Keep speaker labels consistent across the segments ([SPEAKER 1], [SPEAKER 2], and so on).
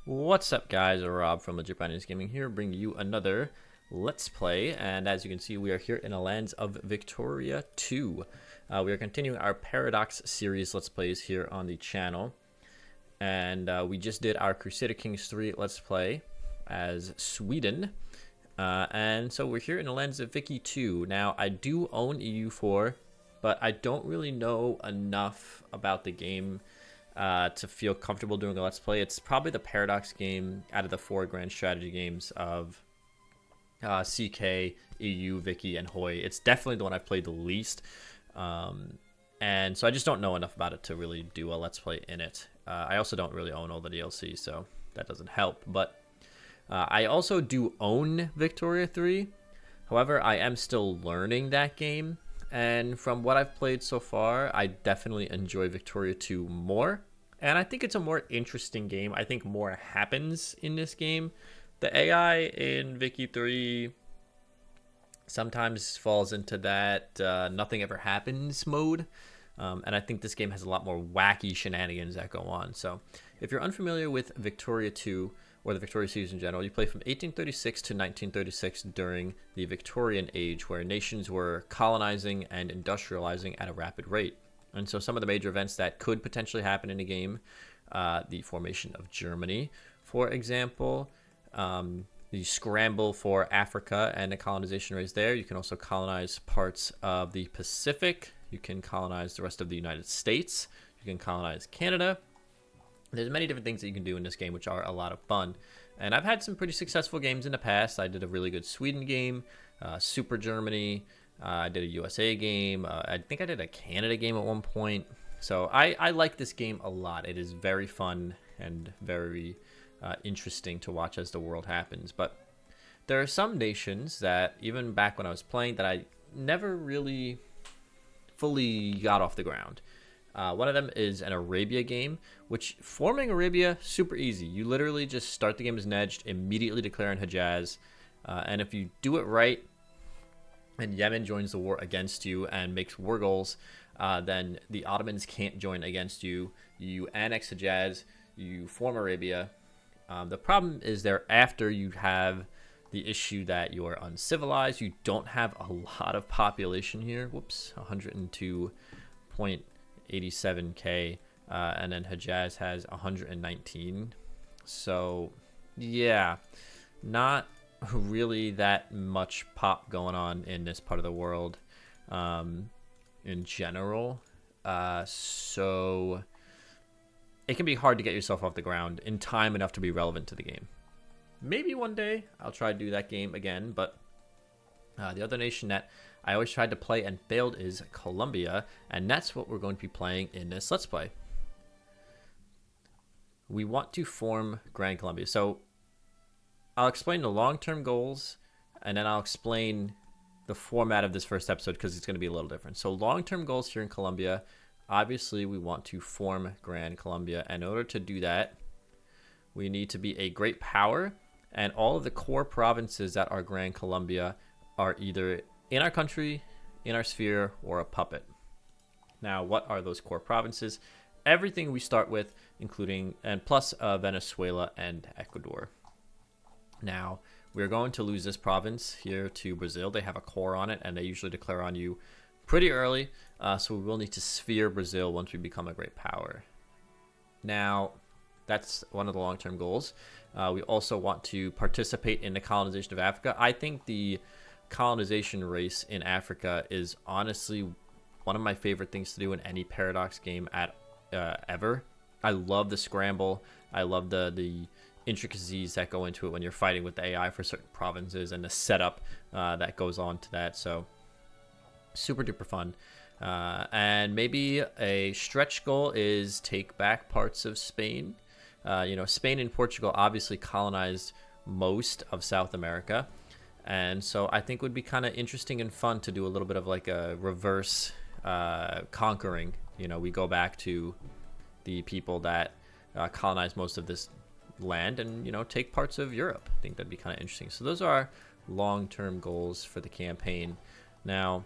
[SPEAKER 1] What's up, guys? Rob from Legit Binance Gaming here, bringing you another Let's Play. And as you can see, we are here in the lands of Victoria 2. We are continuing our Paradox series Let's Plays here on the channel. And we just did our Crusader Kings 3 Let's Play as Sweden. And so we're here in the lands of Vicky 2. Now, I do own EU4, but I don't really know enough about the game to feel comfortable doing a Let's Play. It's probably the Paradox game out of the four grand strategy games of CK, EU, Vicky, and Hoi. It's definitely the one I've played the least. And so I just don't know enough about it to really do a Let's Play in it. I also don't really own all the DLC, so that doesn't help. But I also do own Victoria 3. However, I am still learning that game. And from what I've played so far, I definitely enjoy Victoria 2 more. And I think it's a more interesting game. I think more happens in this game. The AI in Vicky 3 sometimes falls into that nothing ever happens mode. And I think this game has a lot more wacky shenanigans that go on. So if you're unfamiliar with Victoria 2, or the Victoria series in general, you play from 1836 to 1936 during the Victorian Age, where nations were colonizing and industrializing at a rapid rate. And so some of the major events that could potentially happen in a game, the formation of Germany, for example, the scramble for Africa and the colonization rates there. You can also colonize parts of the Pacific. You can colonize the rest of the United States. You can colonize Canada. There's many different things that you can do in this game, which are a lot of fun. And I've had some pretty successful games in the past. I did a really good Sweden game, Super Germany. I did a USA game. I think I did a Canada game at one point. So I like this game a lot. It is very fun and very interesting to watch as the world happens. But there are some nations that, even back when I was playing, that I never really fully got off the ground. One of them is an Arabia game, which forming Arabia, super easy. You literally just start the game as Nejd, immediately declare in Hejaz, and if you do it right, and Yemen joins the war against you and makes war goals, then the Ottomans can't join against you. You annex Hejaz, you form Arabia. The problem is thereafter you have the issue that you are uncivilized. You don't have a lot of population here. Whoops, 102.87k, and then Hejaz has 119. So yeah, not really that much pop going on in this part of the world in general. So it can be hard to get yourself off the ground in time enough to be relevant to the game. Maybe one day I'll try to do that game again, but the other nation that I always tried to play and failed is Colombia, and that's what we're going to be playing in this Let's Play. We want to form Gran Colombia. So I'll explain the long-term goals, and then I'll explain the format of this first episode because it's going to be a little different. So long-term goals here in Colombia, obviously we want to form Gran Colombia. And in order to do that, we need to be a great power, and all of the core provinces that are Gran Colombia are either in our country, in our sphere, or a puppet. Now, what are those core provinces? Everything we start with, including, and plus Venezuela and Ecuador. Now, we're going to lose this province here to Brazil. They have a core on it, and they usually declare on you pretty early. So we will need to sphere Brazil once we become a great power. Now, that's one of the long-term goals. We also want to participate in the colonization of Africa. I think the colonization race in Africa is honestly one of my favorite things to do in any Paradox game ever. I love the scramble. I love the intricacies that go into it when you're fighting with the AI for certain provinces and the setup that goes on to that. So super duper fun. And maybe a stretch goal is take back parts of Spain. Spain and Portugal obviously colonized most of South America. And so I think it would be kind of interesting and fun to do a little bit of like a reverse conquering. We go back to the people that colonized most of this land and, take parts of Europe. I think that'd be kind of interesting. So those are our long-term goals for the campaign. Now,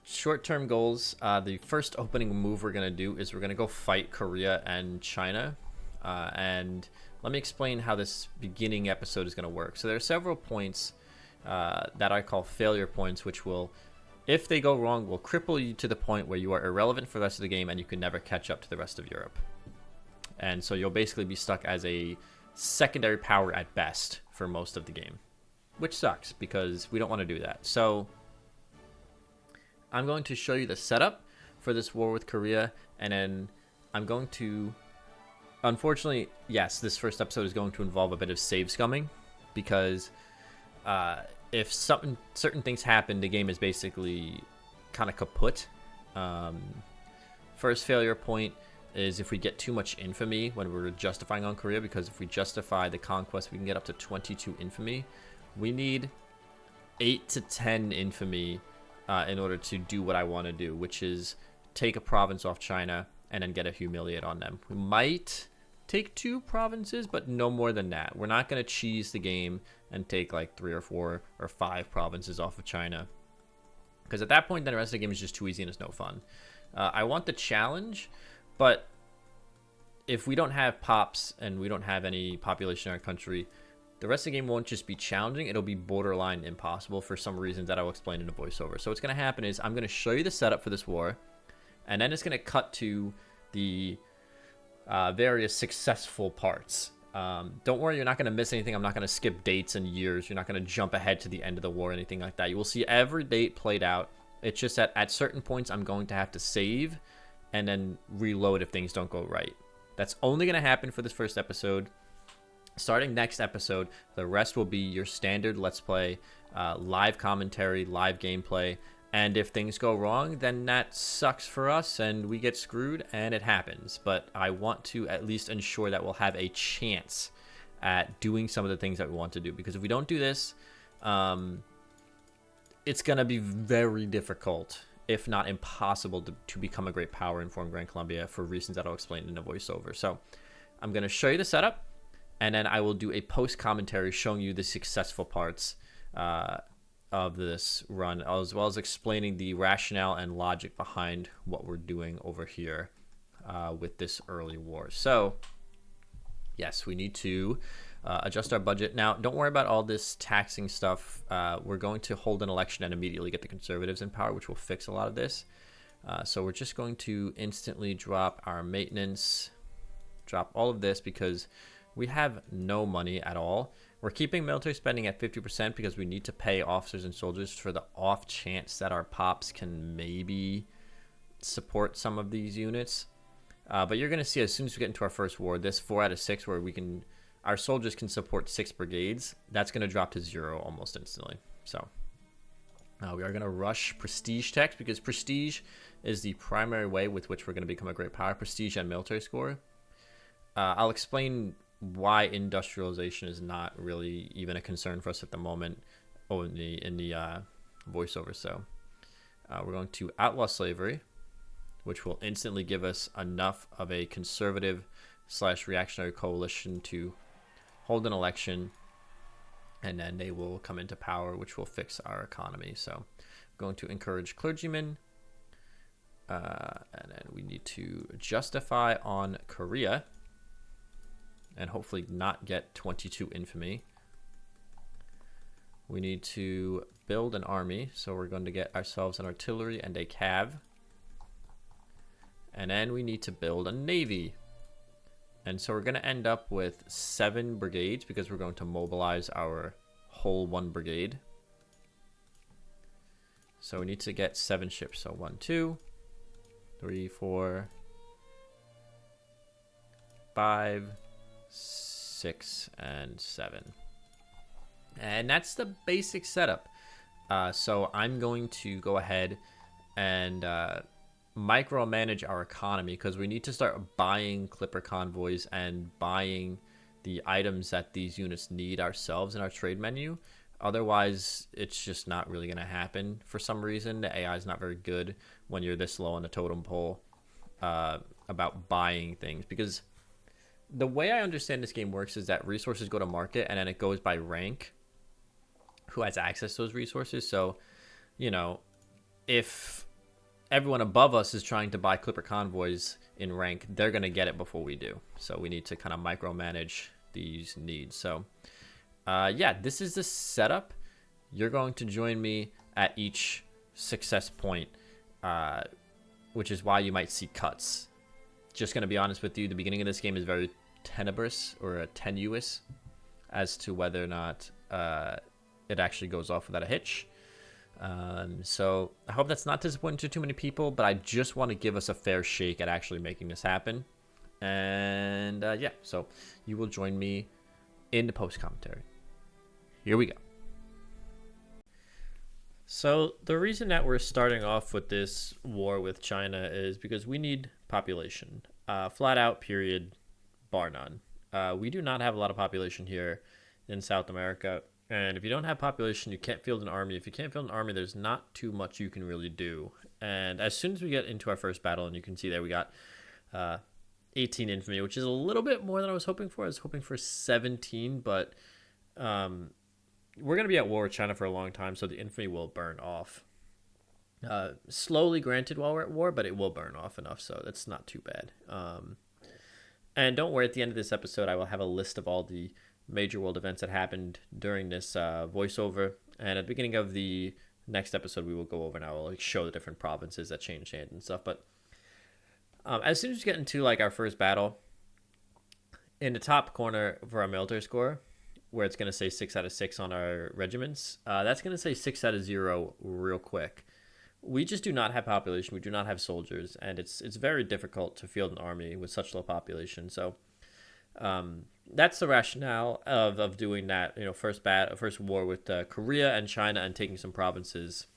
[SPEAKER 1] short-term goals. The first opening move we're going to do is we're going to go fight Korea and China. And let me explain how this beginning episode is going to work. So there are several points that I call failure points, which will, if they go wrong, will cripple you to the point where you are irrelevant for the rest of the game and you can never catch up to the rest of Europe. And so you'll basically be stuck as a secondary power at best for most of the game, which sucks because we don't want to do that. So I'm going to show you the setup for this war with Korea, and then I'm going to, unfortunately, yes, this first episode is going to involve a bit of save scumming, because if certain things happen, the game is basically kind of kaput. First failure point is if we get too much infamy when we're justifying on Korea, because if we justify the conquest, we can get up to 22 infamy. We need 8 to 10 infamy in order to do what I want to do, which is take a province off China and then get a humiliate on them. We might take 2 provinces, but no more than that. We're not going to cheese the game and take like 3 or 4 or 5 provinces off of China, because at that point then the rest of the game is just too easy and it's no fun. I want the challenge, but if we don't have pops and we don't have any population in our country, the rest of the game won't just be challenging, it'll be borderline impossible for some reasons that I will explain in the voiceover. So what's going to happen is I'm going to show you the setup for this war, and then it's going to cut to the various successful parts. Don't worry, you're not going to miss anything. I'm not going to skip dates and years. You're not going to jump ahead to the end of the war or anything like that. You will see every date played out. It's just that at certain points I'm going to have to save and then reload if things don't go right. That's only going to happen for this first episode. Starting next episode, the rest will be your standard Let's Play, live commentary, live gameplay, and if things go wrong, then that sucks for us and we get screwed, and it happens. But I want to at least ensure that we'll have a chance at doing some of the things that we want to do, because if we don't do this, it's going to be very difficult, if not impossible, to become a great power in Form Gran Colombia for reasons that I'll explain in the voiceover. So I'm going to show you the setup, and then I will do a post commentary showing you the successful parts of this run, as well as explaining the rationale and logic behind what we're doing over here with this early war. So yes, we need to adjust our budget. Now, don't worry about all this taxing stuff. We're going to hold an election and immediately get the conservatives in power, which will fix a lot of this. So we're just going to instantly drop our maintenance, drop all of this, because we have no money at all. We're keeping military spending at 50% because we need to pay officers and soldiers for the off chance that our pops can maybe support some of these units. But you're going to see as soon as we get into our first war, this 4 out of 6 where our soldiers can support 6 brigades, that's going to drop to 0 almost instantly. So we are going to rush prestige techs, because prestige is the primary way with which we're going to become a great power. Prestige and military score. I'll explain why industrialization is not really even a concern for us at the moment in the voiceover. So we're going to outlaw slavery, which will instantly give us enough of a conservative / reactionary coalition to hold an election, and then they will come into power, which will fix our economy. So I'm going to encourage clergymen, and then we need to justify on Korea and hopefully not get 22 infamy. We need to build an army, so we're going to get ourselves an artillery and a cav. And then we need to build a navy. And so we're going to end up with 7 brigades, because we're going to mobilize our whole 1 brigade. So we need to get 7 ships. So 1, 2, 3, 4, 5, 6, and 7. And that's the basic setup. So I'm going to go ahead and micromanage our economy, because we need to start buying clipper convoys and buying the items that these units need ourselves in our trade menu. Otherwise, it's just not really going to happen. For some reason, the AI is not very good when you're this low on the totem pole about buying things, because the way I understand this game works is that resources go to market, and then it goes by rank who has access to those resources. So, you know, if everyone above us is trying to buy Clipper convoys in rank, they're going to get it before we do. So we need to kind of micromanage these needs. So yeah, this is the setup. You're going to join me at each success point, which is why you might see cuts. Just going to be honest with you, the beginning of this game is very tenebrous or tenuous as to whether or not it actually goes off without a hitch. So I hope that's not disappointing to too many people, but I just want to give us a fair shake at actually making this happen. And yeah, so you will join me in the post commentary. Here we go. So the reason that we're starting off with this war with China is because we need population. Flat out, period, bar none. We do not have a lot of population here in South America. And if you don't have population, you can't field an army. If you can't field an army, there's not too much you can really do. And as soon as we get into our first battle, and you can see there we got 18 infantry, which is a little bit more than I was hoping for. I was hoping for 17, but we're going to be at war with China for a long time, so the infantry will burn off. Slowly, granted, while we're at war, but it will burn off enough, so that's not too bad. And don't worry, at the end of this episode, I will have a list of all the major world events that happened during this voiceover. And at the beginning of the next episode, we will go over and I will show the different provinces that changed hands and stuff. But as soon as we get into like our first battle, in the top corner for our military score, where it's going to say 6 out of 6 on our regiments, that's going to say 6 out of 0 real quick. We just do not have population. We do not have soldiers, and it's very difficult to field an army with such low population. So that's the rationale of doing that. You know, first war with Korea and China and taking some provinces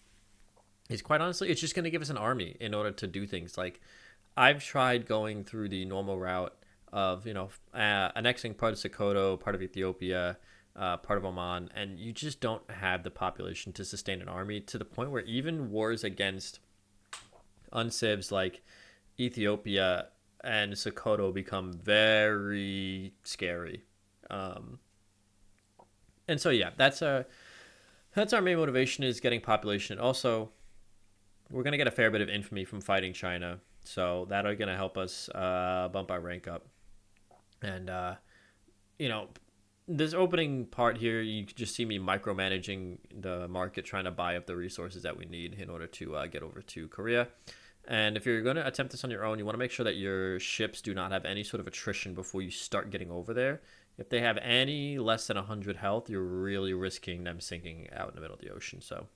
[SPEAKER 1] is, quite honestly, it's just going to give us an army in order to do things. Like, I've tried going through the normal route of, you know, annexing part of Sokoto, part of Ethiopia, part of Oman, and you just don't have the population to sustain an army, to the point where even wars against uncivs like Ethiopia and Sokoto become very scary. And so yeah, that's our main motivation, is getting population. Also, we're going to get a fair bit of infamy from fighting China, so that are going to help us bump our rank up. And you know, this opening part here, you can just see me micromanaging the market, trying to buy up the resources that we need in order to get over to Korea. And if you're going to attempt this on your own, you want to make sure that your ships do not have any sort of attrition before you start getting over there. If they have any less than 100 health, you're really risking them sinking out in the middle of the ocean. So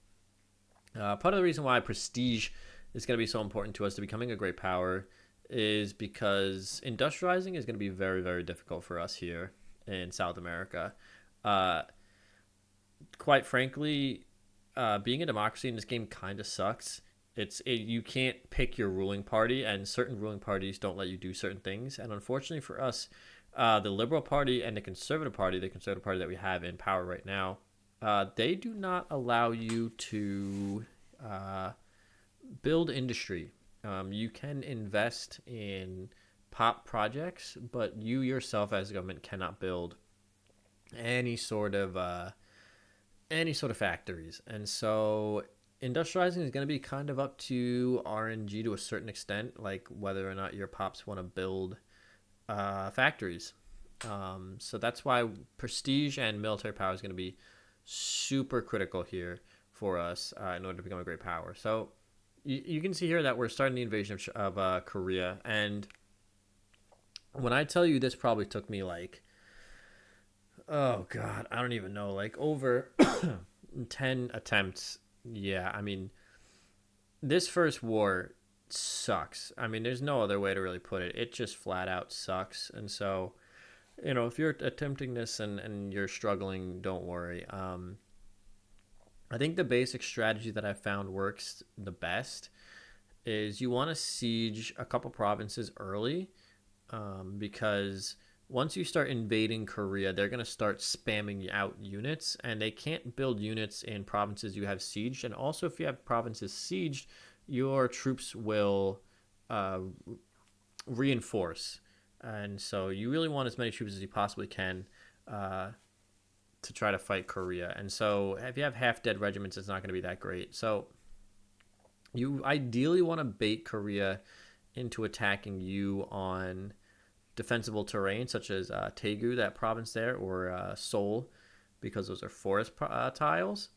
[SPEAKER 1] part of the reason why prestige is going to be so important to us to becoming a great power is because industrializing is going to be very, very difficult for us here in South America. Quite frankly, being a democracy in this game kind of sucks. You can't pick your ruling party, and certain ruling parties don't let you do certain things. And unfortunately for us, the Liberal Party and the Conservative Party that we have in power right now, they do not allow you to build industry. You can invest in pop projects, but you yourself as a government cannot build any sort of factories. And so industrializing is going to be kind of up to RNG to a certain extent, like whether or not your pops want to build factories. So that's why prestige and military power is going to be super critical here for us in order to become a great power. So you can see here that we're starting the invasion of Korea. And when I tell you this probably took me like, oh God, I don't even know, like over 10 attempts. Yeah, I mean, this first war sucks. I mean, there's no other way to really put it. It just flat out sucks. And so, you know, if you're attempting this and you're struggling, don't worry. I think the basic strategy that I found works the best is you want to siege a couple provinces early, because once you start invading Korea, they're going to start spamming out units, and they can't build units in provinces you have sieged. And also, if you have provinces sieged, your troops will reinforce. And so you really want as many troops as you possibly can to try to fight Korea. And so if you have half-dead regiments, it's not going to be that great. So You ideally want to bait Korea into attacking you on defensible terrain, such as Taegu, that province there, or Seoul, because those are forest tiles.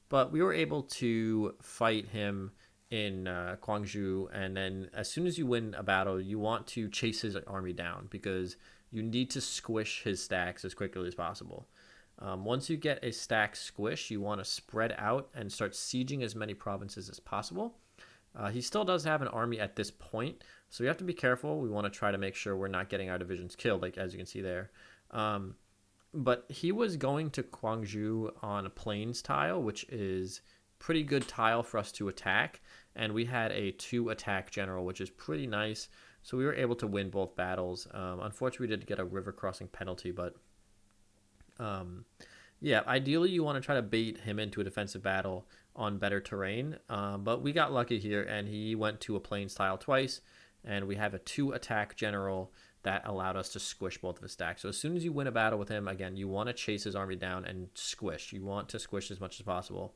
[SPEAKER 1] But we were able to fight him in Gwangju, and then as soon as you win a battle, you want to chase his army down because you need to squish his stacks as quickly as possible. Once you get a stack squish, you want to spread out and start sieging as many provinces as possible. He still does have an army at this point, so we have to be careful. We want to try to make sure we're not getting our divisions killed, like as you can see there. Um, but he was going to Gwangju on a plains tile, which is pretty good tile for us to attack. And we had a 2 attack general, which is pretty nice. So we were able to win both battles. Unfortunately, we did get a river crossing penalty, but um, yeah, ideally you want to try to bait him into a defensive battle on better terrain. But we got lucky here, and he went to a plains tile twice, and we have a 2 attack general that allowed us to squish both of his stacks. So as soon as you win a battle with him, again, you want to chase his army down and squish. You want to squish as much as possible.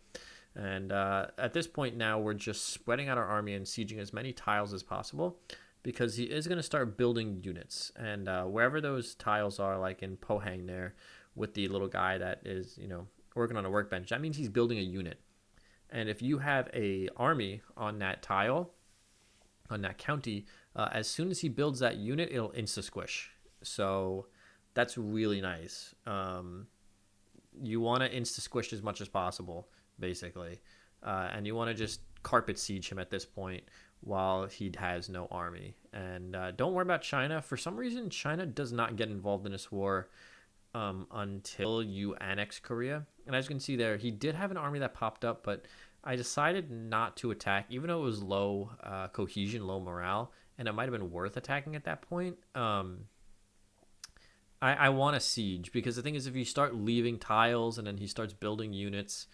[SPEAKER 1] And at this point now, we're just spreading out our army and sieging as many tiles as possible because he is going to start building units. And wherever those tiles are, like in Pohang there, with the little guy that is, working on a workbench, that means he's building a unit. And if you have a army on that tile, on that county, as soon as he builds that unit, it'll insta squish. So that's really nice. You want to insta squish as much as possible, basically, and you want to just carpet siege him at this point while he has no army. And don't worry about China. For some reason, China does not get involved in this war until you annex Korea. And as you can see there, he did have an army that popped up, but I decided not to attack, even though it was low cohesion, low morale, and it might have been worth attacking at that point. I want to siege because the thing is, if you start leaving tiles and then he starts building units,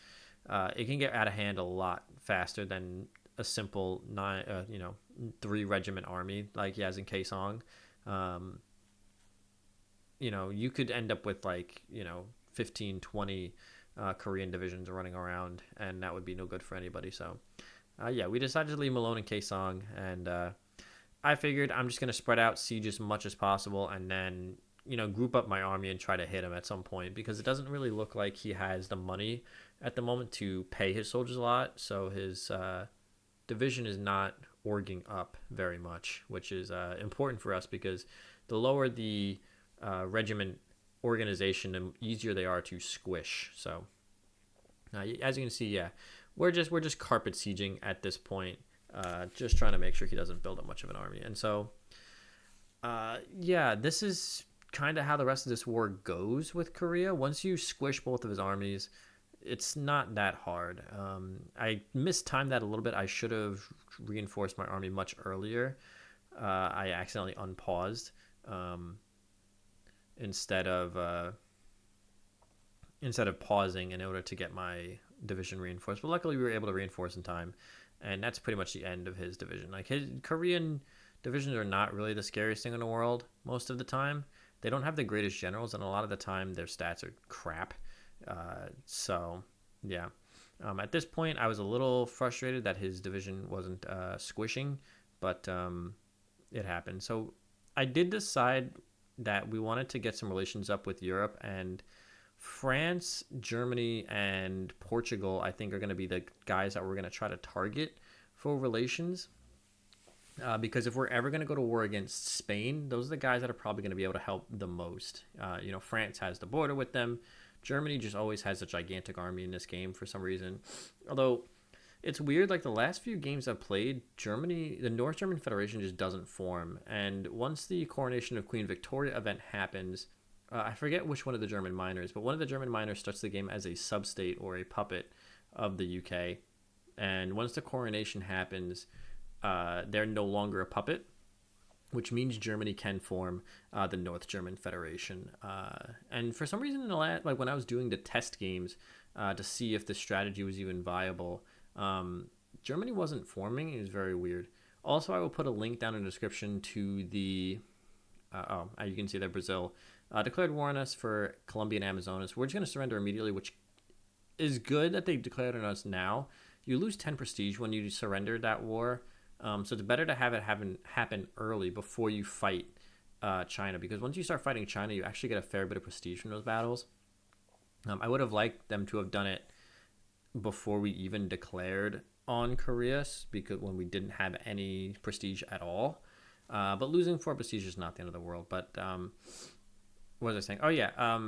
[SPEAKER 1] it can get out of hand a lot faster than a simple 3 regiment army like he has in Kaesong. You could end up with 15, 20 Korean divisions running around, and that would be no good for anybody. So, we decided to leave him alone in Kaesong, and I figured I'm just going to spread out siege as much as possible, and then group up my army and try to hit him at some point, because it doesn't really look like he has the money at the moment to pay his soldiers a lot. So his division is not orging up very much, which is important for us because the lower the regiment organization, the easier they are to squish. So as you can see, we're just carpet sieging at this point, just trying to make sure he doesn't build up much of an army. And so this is kind of how the rest of this war goes with Korea. Once you squish both of his armies, it's not that hard. I mistimed that a little bit. I should have reinforced my army much earlier. I accidentally unpaused instead of pausing in order to get my division reinforced. But luckily we were able to reinforce in time, and that's pretty much the end of his division. Like, his Korean divisions are not really the scariest thing in the world most of the time. They don't have the greatest generals, and a lot of the time their stats are crap. At this point I was a little frustrated that his division wasn't squishing, but it happened. So I did decide that we wanted to get some relations up with Europe, and France, Germany, and Portugal, I think, are going to be the guys that we're going to try to target for relations. Because if we're ever going to go to war against Spain, those are the guys that are probably going to be able to help the most. France has the border with them. Germany just always has a gigantic army in this game for some reason. Although, it's weird, like the last few games I've played, the North German Federation just doesn't form. And once the coronation of Queen Victoria event happens, I forget which one of the German minors, but one of the German minors starts the game as a sub-state or a puppet of the UK. And once the coronation happens, they're no longer a puppet, which means Germany can form the North German Federation. And for some reason, when I was doing the test games to see if the strategy was even viable, Germany wasn't forming. It was very weird. Also, I will put a link down in the description to the you can see that Brazil declared war on us for Colombia and Amazonas. We're just going to surrender immediately, which is good that they declared on us now, you lose 10 prestige when you surrender that war. So it's better to have it happen early before you fight China, because once you start fighting China, you actually get a fair bit of prestige from those battles. I would have liked them to have done it before we even declared on Korea, because when we didn't have any prestige at all. But losing 4 prestige is not the end of the world. But what was I saying? Oh yeah,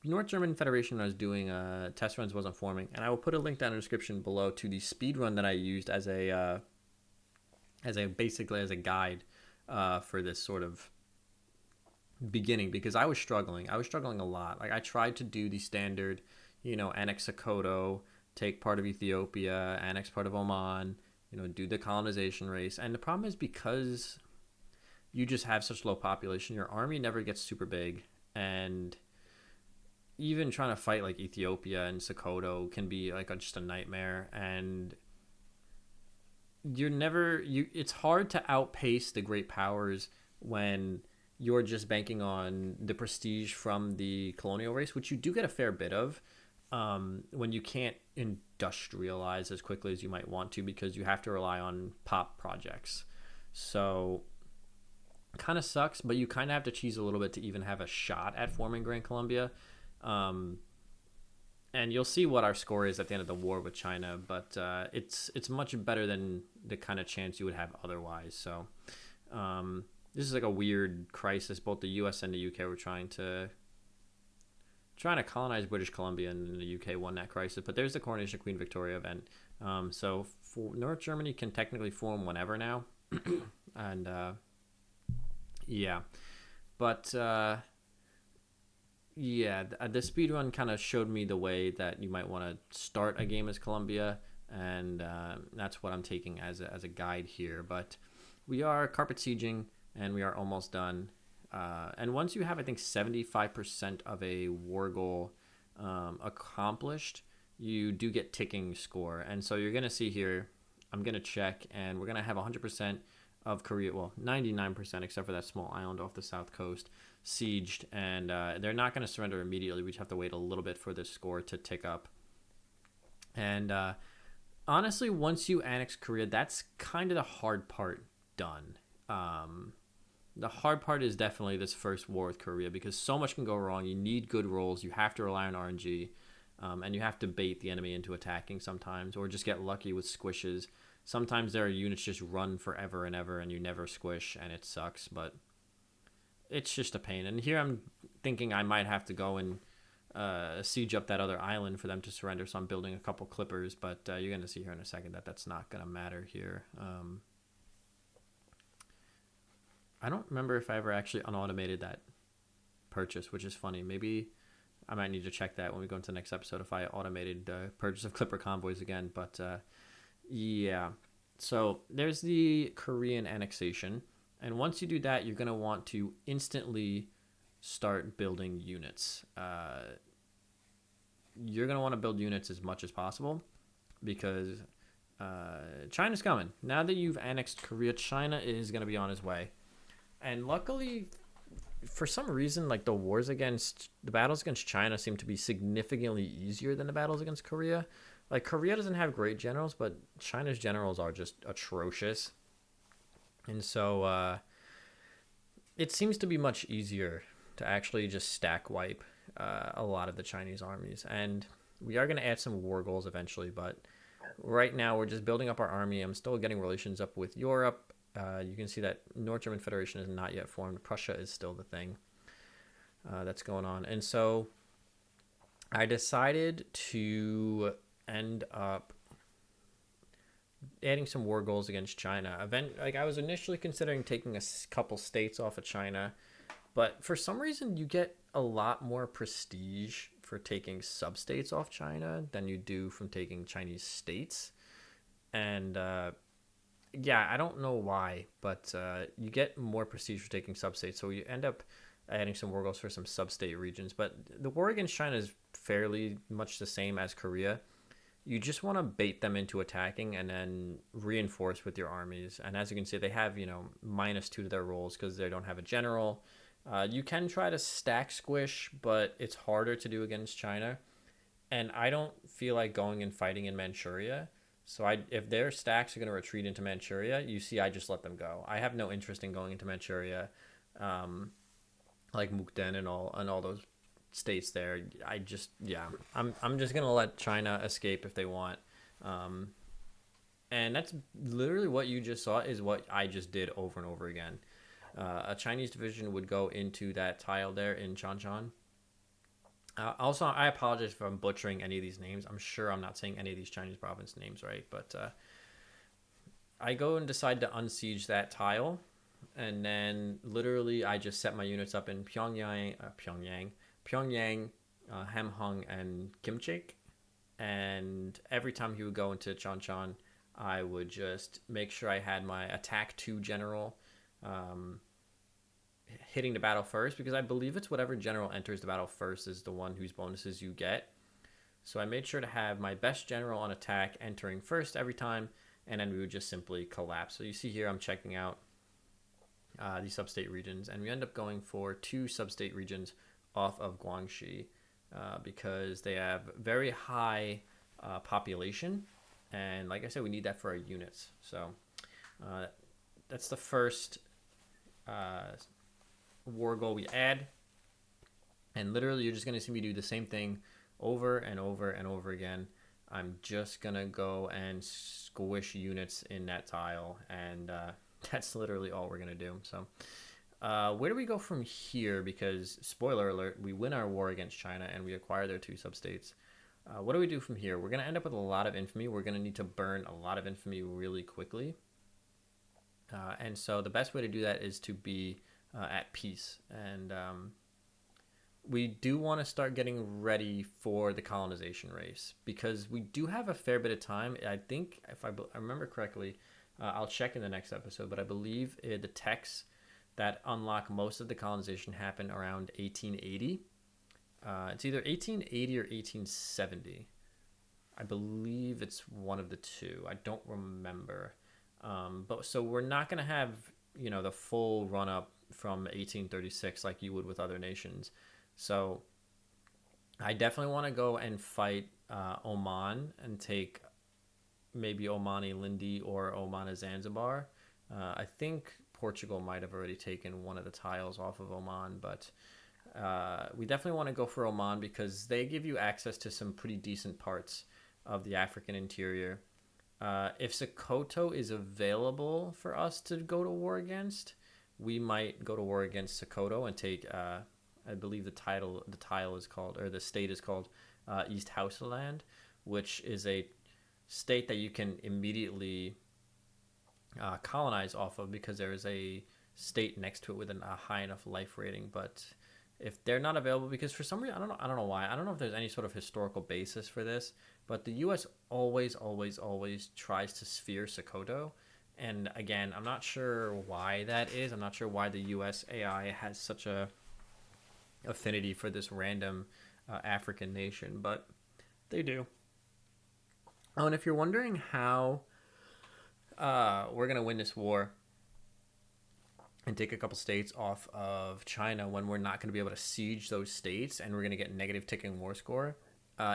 [SPEAKER 1] North German Federation, when I was doing test runs, wasn't forming, and I will put a link down in the description below to the speed run that I used as a basically as a guide for this sort of beginning, because I was struggling a lot. Like, I tried to do the standard, annex Sokoto, take part of Ethiopia, annex part of Oman, do the colonization race. And the problem is, because you just have such low population, your army never gets super big, and even trying to fight like Ethiopia and Sokoto can be like just a nightmare. And it's hard to outpace the great powers when you're just banking on the prestige from the colonial race, which you do get a fair bit of, when you can't industrialize as quickly as you might want to, because you have to rely on pop projects. So kind of sucks, but you kind of have to cheese a little bit to even have a shot at forming Gran Colombia. And you'll see what our score is at the end of the war with China, but it's much better than the kind of chance you would have otherwise. So this is like a weird crisis. Both the US and the UK were trying to colonize British Columbia, and the UK won that crisis. But there's the coronation of Queen Victoria event. So North Germany can technically form whenever now. And yeah, but yeah, the speedrun kind of showed me the way that you might want to start a game as Colombia, and that's what I'm taking as a guide here. But we are carpet sieging, and we are almost done. And once you have, I think, 75% of a war goal accomplished, you do get ticking score. And so you're going to see here, I'm going to check, and we're going to have 100% of Korea, well, 99%, except for that small island off the south coast, sieged. And they're not going to surrender immediately. We just have to wait a little bit for this score to tick up. And honestly, once you annex Korea, that's kind of the hard part done. The hard part is definitely this first war with Korea, because so much can go wrong. You need good rolls. You have to rely on RNG, and you have to bait the enemy into attacking sometimes, or just get lucky with squishes. Sometimes there are units just run forever and ever, and you never squish, and it sucks, but it's just a pain. And here I'm thinking I might have to go and siege up that other island for them to surrender, so I'm building a couple clippers, but you're going to see here in a second that that's not going to matter here. I don't remember if I ever actually unautomated that purchase, which is funny. Maybe I might need to check that when we go into the next episode, if I automated the purchase of clipper convoys again. But yeah, so there's the Korean annexation. And once you do that, you're going to want to instantly start building units. You're going to want to build units as much as possible, because China's coming. Now that you've annexed Korea, China is going to be on his way. And luckily, for some reason, like the battles against China seem to be significantly easier than the battles against Korea. Like, Korea doesn't have great generals, but China's generals are just atrocious. And so it seems to be much easier to actually just stack wipe a lot of the Chinese armies. And we are going to add some war goals eventually, but right now we're just building up our army. I'm still getting relations up with Europe. You can see that North German Federation is not yet formed. Prussia is still the thing that's going on. And so I decided to end up adding some war goals against China. I was initially considering taking a couple states off of China, but for some reason you get a lot more prestige for taking sub-states off China than you do from taking Chinese states. And yeah, I don't know why, but you get more prestige for taking sub-states, so you end up adding some war goals for some sub-state regions. But the war against China is fairly much the same as Korea. You just want to bait them into attacking and then reinforce with your armies. And as you can see, they have, -2 to their rolls because they don't have a general. You can try to stack squish, but it's harder to do against China. and I don't feel like going and fighting in Manchuria. So if their stacks are going to retreat into Manchuria, you see, I just let them go. I have no interest in going into Manchuria, um, like Mukden and all those states there. I just yeah, I'm just gonna let China escape if they want. Um, and that's literally what you just saw is what I just did over and over again. A Chinese division would go into that tile there in Chanshan. Also, I apologize if I'm butchering any of these names. I'm sure I'm not saying any of these Chinese province names right, but I go and decide to unsiege that tile, and then literally I just set my units up in Pyongyang, Hamhung, and Kimchik. And every time he would go into Chanshan, I would just make sure I had my attack 2 general um, hitting the battle first, because I believe it's whatever general enters the battle first is the one whose bonuses you get. So I made sure to have my best general on attack entering first every time, and then we would just simply collapse. So you see here I'm checking out these substate regions, and we end up going for 2 substate regions off of Guangxi because they have very high population, and like I said, we need that for our units. So that's the first war goal we add, and literally you're just going to see me do the same thing over and over and over again. I'm just going to go and squish units in that tile, and that's literally all we're going to do. So where do we go from here? Because spoiler alert, we win our war against China and we acquire their 2 substates. What do we do from here? We're going to end up with a lot of infamy. We're going to need to burn a lot of infamy really quickly. And so the best way to do that is to be at peace. And we do want to start getting ready for the colonization race, because we do have a fair bit of time. I think, if I remember correctly, I'll check in the next episode, but I believe the texts that unlock most of the colonization happen around 1880. It's either 1880 or 1870. I believe it's one of the two. I don't remember. But so we're not going to have, the full run up from 1836 like you would with other nations. So I definitely want to go and fight Oman and take maybe Omani Lindi or Omani Zanzibar. I think Portugal might have already taken one of the tiles off of Oman, but we definitely want to go for Oman because they give you access to some pretty decent parts of the African interior. If Sokoto is available for us to go to war against, we might go to war against Sokoto and take, I believe the tile is called, or the state is called East Hausaland, which is a state that you can immediately colonize off of because there is a state next to it with a high enough life rating. But if they're not available, because for some reason I don't know why, I don't know if there's any sort of historical basis for this, but the U.S. always tries to sphere Sokoto, and again, I'm not sure why that is. I'm not sure why the U.S. AI has such a affinity for this random African nation, but they do. Oh, and if you're wondering how we're going to win this war and take a couple states off of China when we're not going to be able to siege those states and we're going to get negative ticking war score,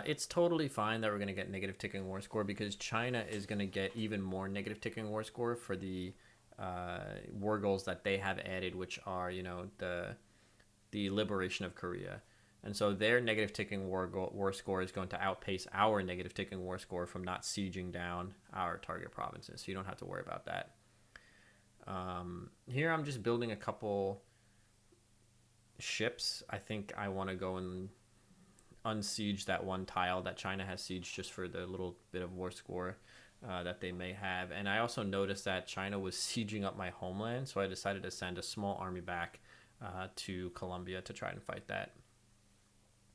[SPEAKER 1] it's totally fine that we're going to get negative ticking war score because China is going to get even more negative ticking war score for the war goals that they have added, which are, the liberation of Korea. And so their negative ticking war score is going to outpace our negative ticking war score from not sieging down our target provinces. So you don't have to worry about that. Here I'm just building a couple ships. I think I want to go and unsiege that one tile that China has sieged just for the little bit of war score that they may have. And I also noticed that China was sieging up my homeland, so I decided to send a small army back to Colombia to try and fight that.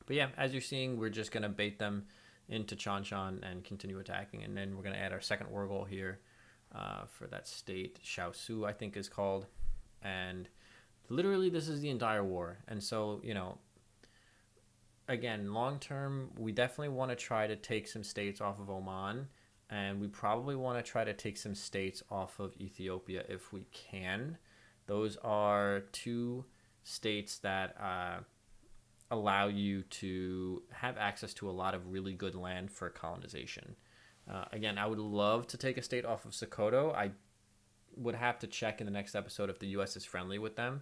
[SPEAKER 1] But yeah, as you're seeing, we're just going to bait them into Chanshan and continue attacking. And then we're going to add our second war goal here for that state. Shaosu, I think is called. And literally, this is the entire war. And so, again, long term, we definitely want to try to take some states off of Oman. And we probably want to try to take some states off of Ethiopia if we can. Those are 2 states that allow you to have access to a lot of really good land for colonization. Again, I would love to take a state off of Sokoto. I would have to check in the next episode if the U.S. is friendly with them.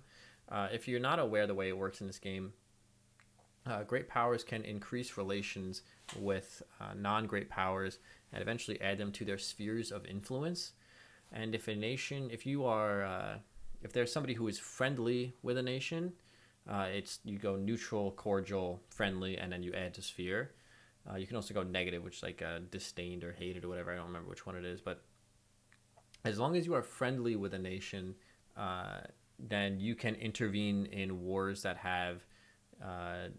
[SPEAKER 1] If you're not aware the way it works in this game, great powers can increase relations with non-great powers and eventually add them to their spheres of influence. And if a nation, if there's somebody who is friendly with a nation, you go neutral, cordial, friendly, and then you add to sphere. You can also go negative, which is like disdained or hated or whatever. I don't remember which one it is, but as long as you are friendly with a nation, then you can intervene in wars that have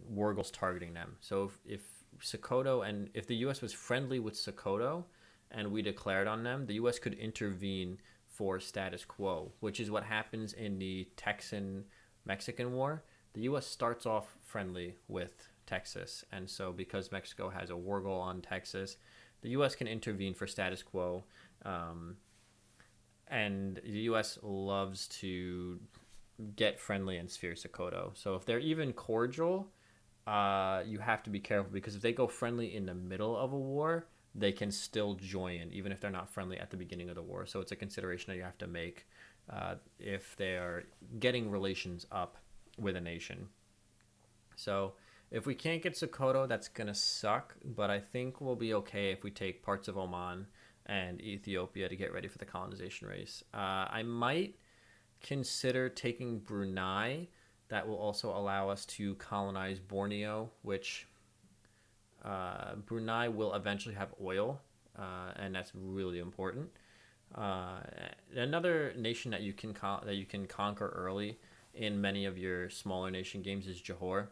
[SPEAKER 1] war goals targeting them. So if Sokoto, and if the U.S. was friendly with Sokoto and we declared on them, the U.S. could intervene for status quo, which is what happens in the Texan-Mexican War. The U.S. starts off friendly with Texas, and so because Mexico has a war goal on Texas, the U.S. can intervene for status quo. And the U.S. loves to get friendly and sphere Sokoto. So if they're even cordial, you have to be careful, because if they go friendly in the middle of a war, they can still join, even if they're not friendly at the beginning of the war. So it's a consideration that you have to make if they are getting relations up with a nation. So if we can't get Sokoto, that's going to suck, but I think we'll be okay if we take parts of Oman and Ethiopia to get ready for the colonization race. I might consider taking Brunei. That will also allow us to colonize Borneo, which Brunei will eventually have oil, and that's really important. Another nation that you can conquer early in many of your smaller nation games is Johor.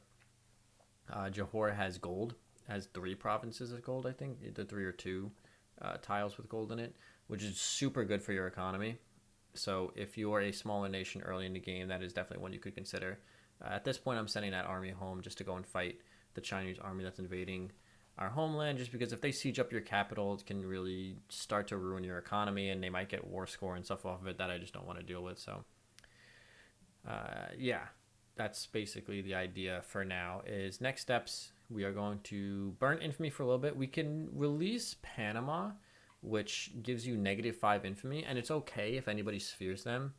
[SPEAKER 1] Johor has gold, has 3 provinces of gold, I think, either 3 or 2 tiles with gold in it, which is super good for your economy. So if you are a smaller nation early in the game, that is definitely one you could consider. At this point, I'm sending that army home just to go and fight the Chinese army that's invading our homeland, just because if they siege up your capital, it can really start to ruin your economy, and they might get war score and stuff off of it that I just don't want to deal with. So yeah, that's basically the idea for now. Is next steps, we are going to burn infamy for a little bit. We can release Panama, which gives you -5 infamy, and it's okay if anybody spheres them.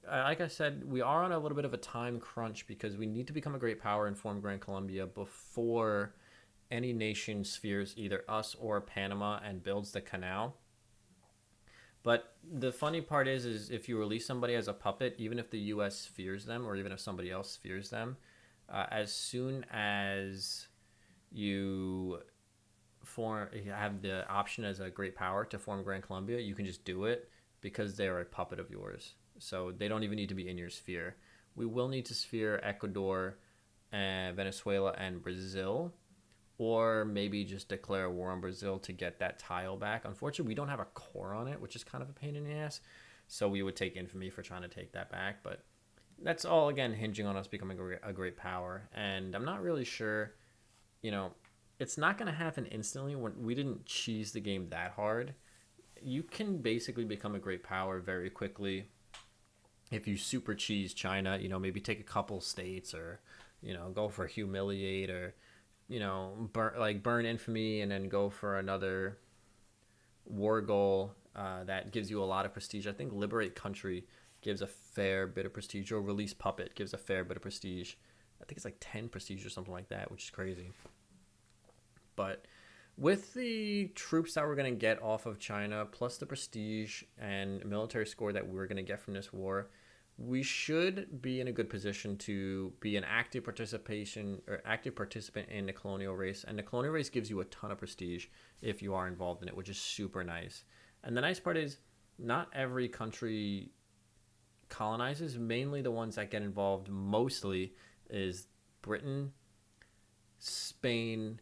[SPEAKER 1] Like I said, we are on a little bit of a time crunch because we need to become a great power and form Gran Colombia before any nation spheres either us or Panama and builds the canal. But the funny part is if you release somebody as a puppet, even if the U.S. spheres them, or even if somebody else spheres them, as soon as you have the option as a great power to form Gran Colombia, you can just do it because they're a puppet of yours. So they don't even need to be in your sphere. We will need to sphere Ecuador, and Venezuela, and Brazil, or maybe just declare war on Brazil to get that tile back. Unfortunately, we don't have a core on it, which is kind of a pain in the ass. So we would take infamy for trying to take that back. But that's all, again, hinging on us becoming a great power. And I'm not really sure, it's not going to happen instantly. We didn't cheese the game that hard. You can basically become a great power very quickly if you super cheese China, maybe take a couple states, or, go for humiliate, or, burn infamy and then go for another war goal that gives you a lot of prestige. I think liberate country gives a fair bit of prestige, or release puppet gives a fair bit of prestige. I think it's like 10 prestige or something like that, which is crazy. But with the troops that we're going to get off of China, plus the prestige and military score that we're going to get from this war, we should be in a good position to be an active participant in the colonial race. And the colonial race gives you a ton of prestige if you are involved in it, which is super nice. And the nice part is not every country colonizes. Mainly the ones that get involved mostly is Britain, Spain,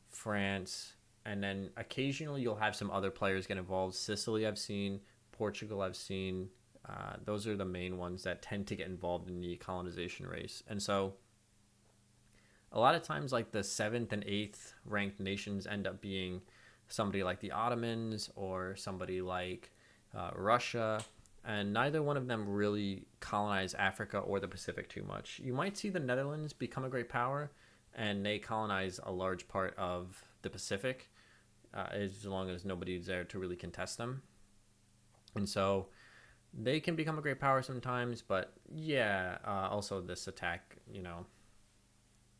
[SPEAKER 1] France, and then occasionally you'll have some other players get involved. Sicily I've seen, Portugal I've seen. Those are the main ones that tend to get involved in the colonization race. And so a lot of times, like, the 7th and 8th ranked nations end up being somebody like the Ottomans or somebody like Russia, and neither one of them really colonize Africa or the Pacific too much. You might see the Netherlands become a great power, and they colonize a large part of the Pacific, as long as nobody's there to really contest them. And so they can become a great power sometimes, but yeah, also this attack,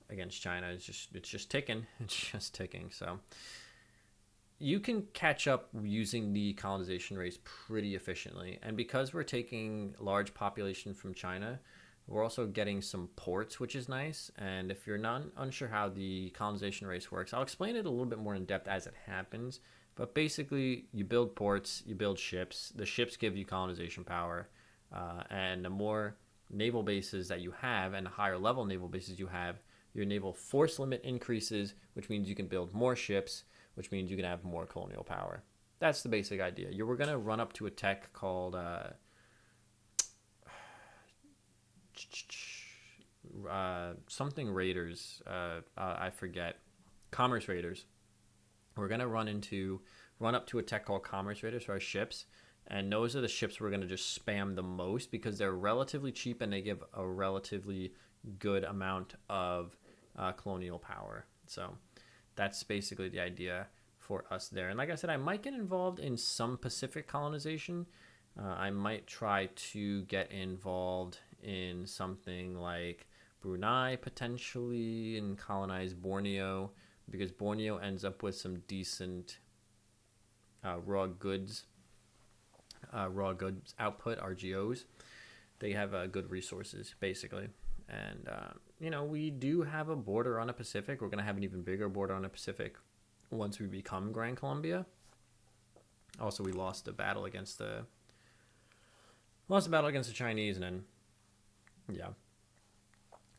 [SPEAKER 1] against China is just ticking. It's just ticking. So you can catch up using the colonization race pretty efficiently. And because we're taking large population from China, we're also getting some ports, which is nice. And if you're not unsure how the colonization race works, I'll explain it a little bit more in depth as it happens. But basically, you build ports, you build ships. The ships give you colonization power. And the more naval bases that you have and the higher level naval bases you have, your naval force limit increases, which means you can build more ships, which means you can have more colonial power. That's the basic idea. We're going to run up to a tech called something Raiders. I forget. Commerce Raiders. We're going to run up to a tech called Commerce Raiders for our ships. And those are the ships we're going to just spam the most because they're relatively cheap and they give a relatively good amount of colonial power. So that's basically the idea for us there. And like I said, I might get involved in some Pacific colonization. I might try to get involved in something like Brunei potentially and colonize Borneo, because Borneo ends up with some decent raw goods output, RGOs. They have good resources basically. And we do have a border on the Pacific. We're going to have an even bigger border on the Pacific once we become Gran Colombia. Also, we lost the battle against the Chinese, and then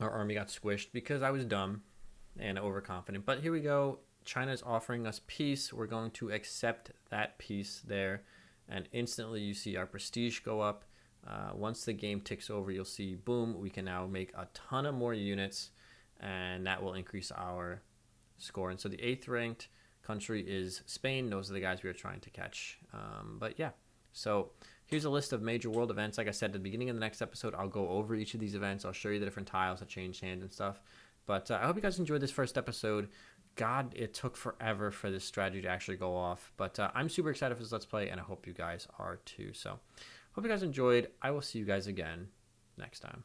[SPEAKER 1] our army got squished because I was dumb and overconfident. But here we go. China is offering us peace. We're going to accept that peace there, and instantly you see our prestige go up. Once the game ticks over, you'll see, boom, we can now make a ton of more units, and that will increase our score. And so the 8th ranked country is Spain. Those are the guys we are trying to catch. But yeah, so here's a list of major world events. Like I said at the beginning of the next episode, I'll go over each of these events. I'll show you the different tiles that change hands and stuff. But I hope you guys enjoyed this first episode. God, it took forever for this strategy to actually go off. But I'm super excited for this Let's Play, and I hope you guys are too. So hope you guys enjoyed. I will see you guys again next time.